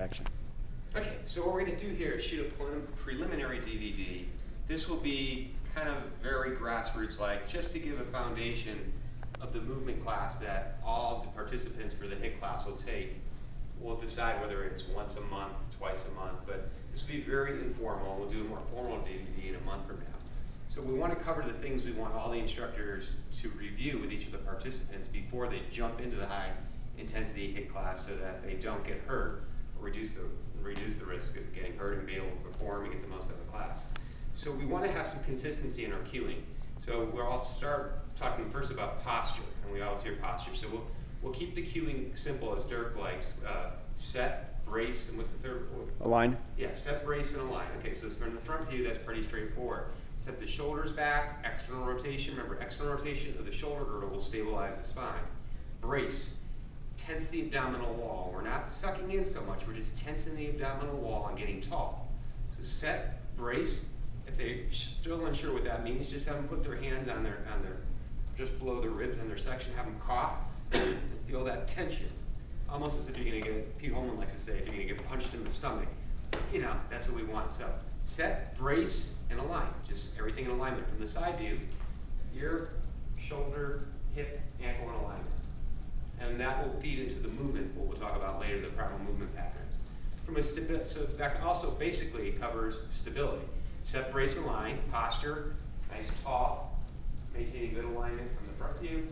action. Okay, so what we're going to do here is shoot a preliminary DVD. This will be kind of very grassroots-like, just to give a foundation of the movement class that all the participants for the HIT class will take. We'll decide whether it's once a month, twice a month, but this will be very informal. We'll do a more formal DVD in a month from now. So we want to cover the things we want all the instructors to review with each of the participants before they jump into the high intensity HIT class, so that they don't get hurt or reduce the risk of getting hurt and be able to perform and get the most out of the class. So we want to have some consistency in our cueing. So we'll also start talking first about posture, and we always hear posture. So we'll keep the cueing simple as Dirk likes. Set, brace, and what's the third one? Align. Yeah, set, brace, and align. Okay, so from the front view, that's pretty straightforward. Set the shoulders back, external rotation. Remember, external rotation of the shoulder girdle will stabilize the spine. Brace, tense the abdominal wall. We're not sucking in so much, we're just tensing the abdominal wall and getting tall. So set, brace. If they're still unsure what that means, just have them put their hands on their just below the ribs on their section, have them cough, and feel that tension. Almost as if you're going to get, Pete Holman likes to say, if you're going to get punched in the stomach. You know, that's what we want. So set, brace, and align. Just everything in alignment from the side view. Ear, shoulder, hip, ankle in alignment. And that will feed into the movement, what we'll talk about later, the primal movement patterns. From a so that also basically covers stability. Set, brace, align, posture, nice tall, maintaining good alignment from the front view,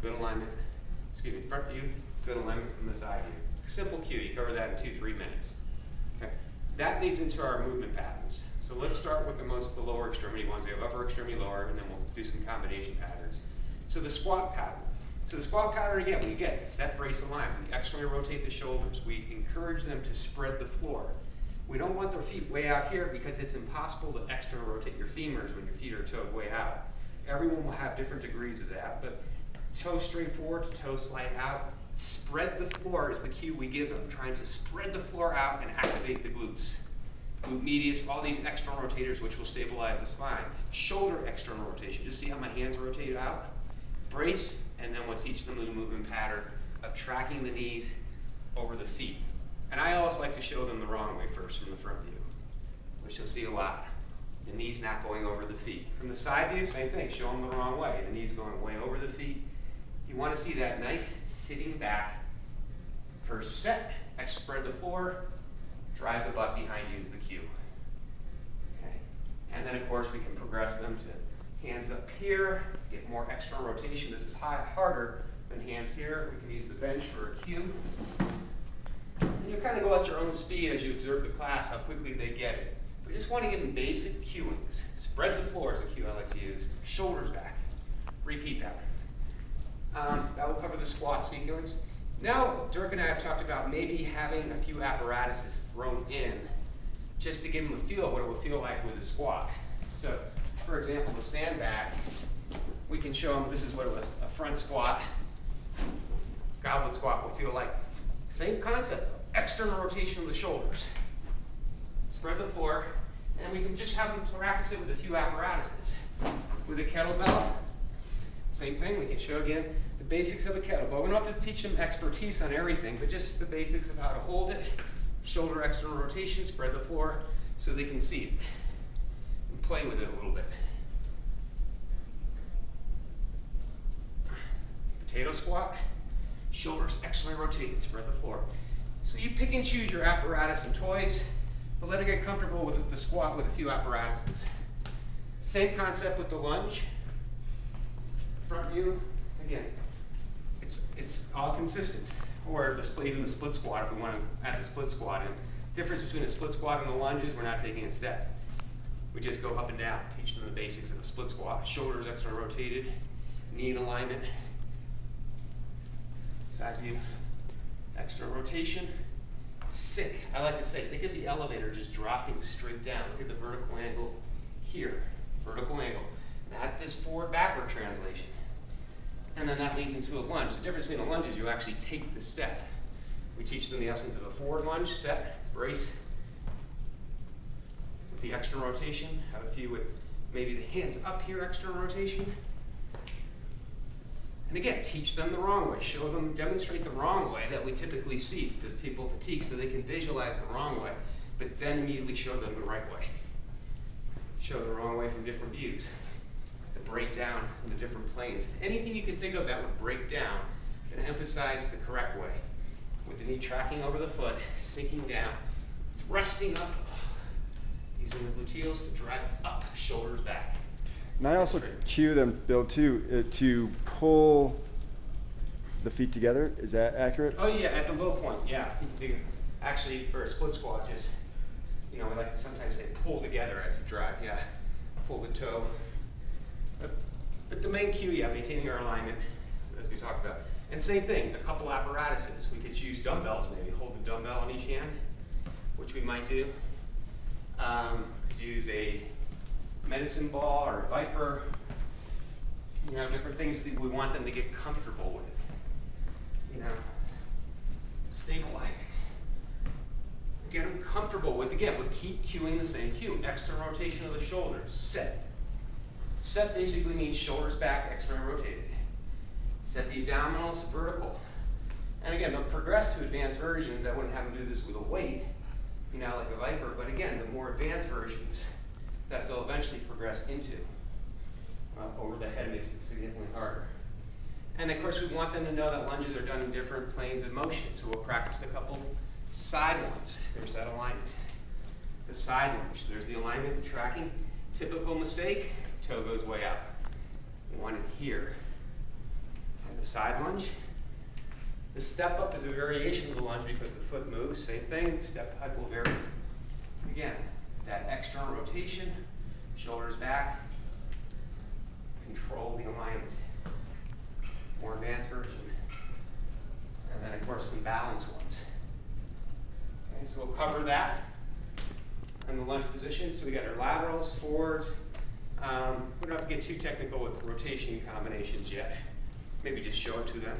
good alignment, front view, good alignment from the side view. Simple cue, you cover that in 2-3 minutes. Okay. That leads into our movement patterns. So let's start with the lower extremity ones. We have upper extremity, lower, and then we'll do some combination patterns. So the squat pattern. So the squat pattern, again, we get set, brace, align. We externally rotate the shoulders. We encourage them to spread the floor. We don't want their feet way out here because it's impossible to externally rotate your femurs when your feet are toed way out. Everyone will have different degrees of that, but toe straight forward to toe slide out. Spread the floor is the cue we give them, trying to spread the floor out and activate the glutes. Glute medius, all these external rotators which will stabilize the spine. Shoulder external rotation, just see how my hands rotate out. Brace, and then we'll teach them the movement pattern of tracking the knees over the feet. And I always like to show them the wrong way first from the front view, which you'll see a lot. The knees not going over the feet. From the side view, same thing, show them the wrong way. The knees going way over the feet. You want to see that nice sitting back. First set, spread the floor, drive the butt behind you is the cue. Okay. And then of course we can progress them to hands up here, get more external rotation. This is harder than hands here. We can use the bench for a cue. And you kind of go at your own speed as you observe the class, how quickly they get it. We just want to give them basic cueings. Spread the floor is a cue I like to use. Shoulders back. Repeat that. That will cover the squat sequence. Now, Dirk and I have talked about maybe having a few apparatuses thrown in just to give them a feel of what it would feel like with a squat. So, for example, the sandbag, we can show them this is what a front squat, goblet squat will feel like. Same concept, external rotation of the shoulders. Spread the floor, and we can just have them practice it with a few apparatuses. With a kettlebell, same thing, we can show again the basics of a kettlebell. We don't have to teach them expertise on everything, but just the basics of how to hold it, shoulder external rotation, spread the floor so they can see it and play with it a little bit. Potato squat, shoulders externally rotated, spread the floor. So you pick and choose your apparatus and toys, but let her get comfortable with the squat with a few apparatuses. Same concept with the lunge. Front view, again, it's all consistent. Or even the split squat if we want to add the split squat in. Difference between a split squat and a lunge is we're not taking a step. We just go up and down, teach them the basics of a split squat. Shoulders externally rotated, knee in alignment, side view, external rotation. Sick, I like to say, think of the elevator just dropping straight down. Look at the vertical angle here, vertical angle. Not this forward-backward translation. And then that leads into a lunge. The difference between a lunge is you actually take the step. We teach them the essence of a forward lunge, set, brace. With the external rotation, have a few with maybe the hands up here, external rotation. And again, teach them the wrong way. Show them, demonstrate the wrong way that we typically see because people fatigue so they can visualize the wrong way, but then immediately show them the right way. Show the wrong way from different views. The breakdown in the different planes. Anything you can think of that would break down and emphasize the correct way. With the knee tracking over the foot, sinking down, thrusting up, using the gluteals to drive up, shoulders back. And I also cue them, Bill, too, to pull the feet together. Is that accurate? Oh yeah, at the low point, yeah. Actually, for a split squat, just, we like to sometimes say pull together as you drive, yeah. Pull the toe. But the main cue, yeah, maintaining our alignment, as we talked about. And same thing, a couple apparatuses. We could use dumbbells maybe, hold the dumbbell in each hand, which we might do. Could use a medicine ball or a Viper, different things that we want them to get comfortable with. Stabilizing. Get them comfortable with, again, we keep cueing the same cue. External rotation of the shoulders, set. Set basically means shoulders back, externally rotated. Set the abdominals vertical. And again, they'll progress to advanced versions. I wouldn't have them do this with a weight, like a Viper, but again, the more advanced versions that they'll eventually progress into. Over the head makes it significantly harder. And of course, we want them to know that lunges are done in different planes of motion, so we'll practice a couple side ones. There's that alignment. The side lunge, there's the alignment, the tracking. Typical mistake, toe goes way out. We want it here. And the side lunge. The step up is a variation of the lunge because the foot moves, same thing, step up will vary. Again, that external rotation, shoulders back, control the alignment. More advanced version. And then of course some balance ones. Okay, so we'll cover that in the lunge position. So we got our laterals, forwards. We don't have to get too technical with rotation combinations yet. Maybe just show it to them.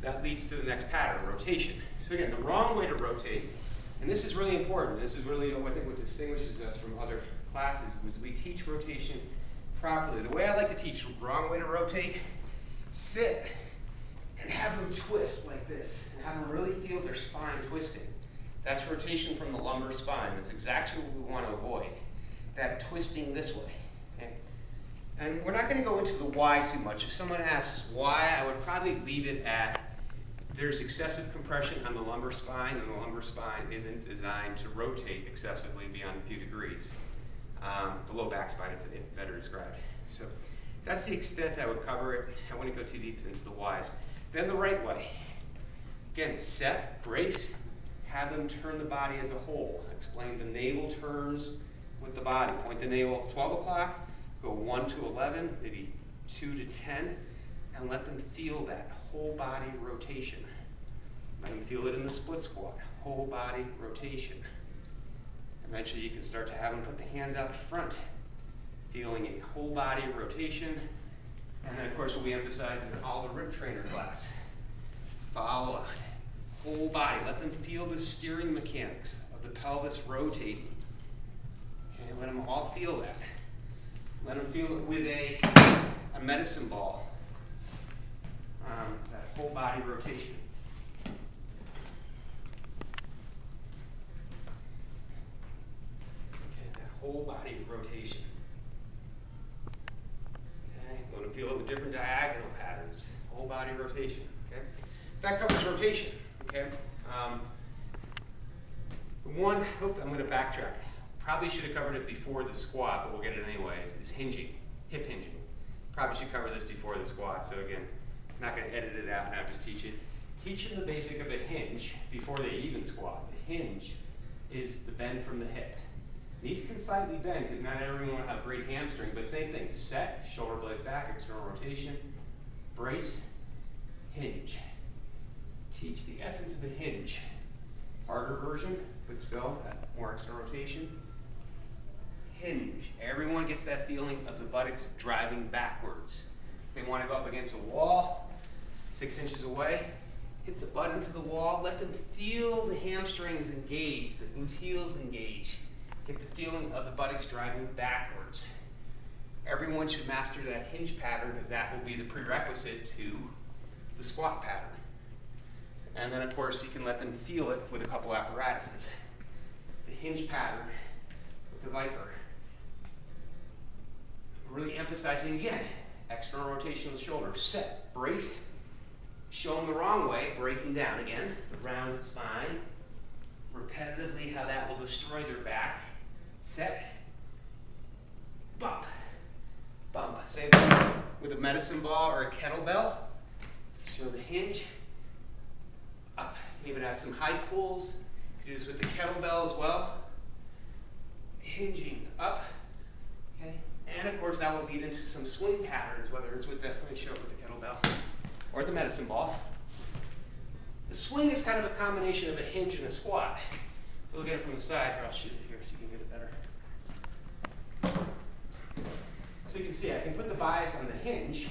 That leads to the next pattern, rotation. So again, the wrong way to rotate, and this is really important. This is really, I think, what distinguishes us from other classes was we teach rotation properly. The way I like to teach wrong way to rotate, sit and have them twist like this, and have them really feel their spine twisting. That's rotation from the lumbar spine. That's exactly what we want to avoid, that twisting this way. Okay? And we're not going to go into the why too much. If someone asks why, I would probably leave it at there's excessive compression on the lumbar spine, and the lumbar spine isn't designed to rotate excessively beyond a few degrees. The low back spine, if better described. So that's the extent I would cover it. I wouldn't go too deep into the whys. Then the right way. Again, set, brace, have them turn the body as a whole. Explain the navel turns with the body. Point the navel 12 o'clock, go 1 to 11, maybe 2 to 10, and let them feel that whole body rotation. Let them feel it in the split squat, whole body rotation. Eventually you can start to have them put the hands out front, feeling a whole body rotation. And then of course what we emphasize is all the rib trainer class. Follow it, whole body. Let them feel the steering mechanics of the pelvis rotating. And let them all feel that. Let them feel it with a medicine ball. That whole body rotation. Okay, that whole body rotation. Okay, let them feel it with different diagonal patterns. Whole body rotation. Okay, that covers rotation. Okay, I'm going to backtrack. Probably should have covered it before the squat, but we'll get it anyways. Is hinging, hip hinging. Probably should cover this before the squat. So again, I'm not going to edit it out now, just teach it. Teach them the basic of a hinge before they even squat. The hinge is the bend from the hip. Knees can slightly bend because not everyone will have great hamstring, but same thing. Set, shoulder blades back, external rotation, brace, hinge. Teach the essence of a hinge. Harder version, but still more external rotation. Hinge. Everyone gets that feeling of the buttocks driving backwards. They want to go up against a wall, 6 inches away, hit the butt into the wall, let them feel the hamstrings engaged, the gluteals engaged. Get the feeling of the buttocks driving backwards. everyone should master that hinge pattern because that will be the prerequisite to the squat pattern. And then, of course, you can let them feel it with a couple apparatuses. The hinge pattern with the Viper. Really emphasizing, again, external rotation of the shoulder. Set, brace, show them the wrong way, breaking down again, the rounded spine. Repetitively, how that will destroy their back. Set, bump, bump. Same thing with a medicine ball or a kettlebell. Show the hinge, up. Even add some high pulls. You can do this with the kettlebell as well. Hinging up, okay? And of course that will lead into some swing patterns, whether it's with the, let me show it with the kettlebell, or the medicine ball. The swing is kind of a combination of a hinge and a squat. If you look at it from the side, here, I'll shoot it here so you can get it better. So you can see I can put the bias on the hinge,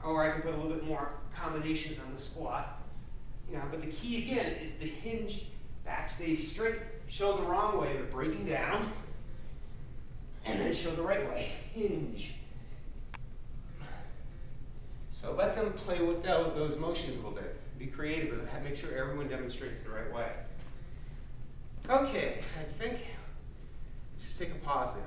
or I can put a little bit more combination on the squat. You know, but the key again is the hinge back stays straight. Show the wrong way, they're breaking down, and then show the right way, hinge. So let them play with those motions a little bit. Be creative with it. Make sure everyone demonstrates the right way. Okay, I think let's just take a pause there.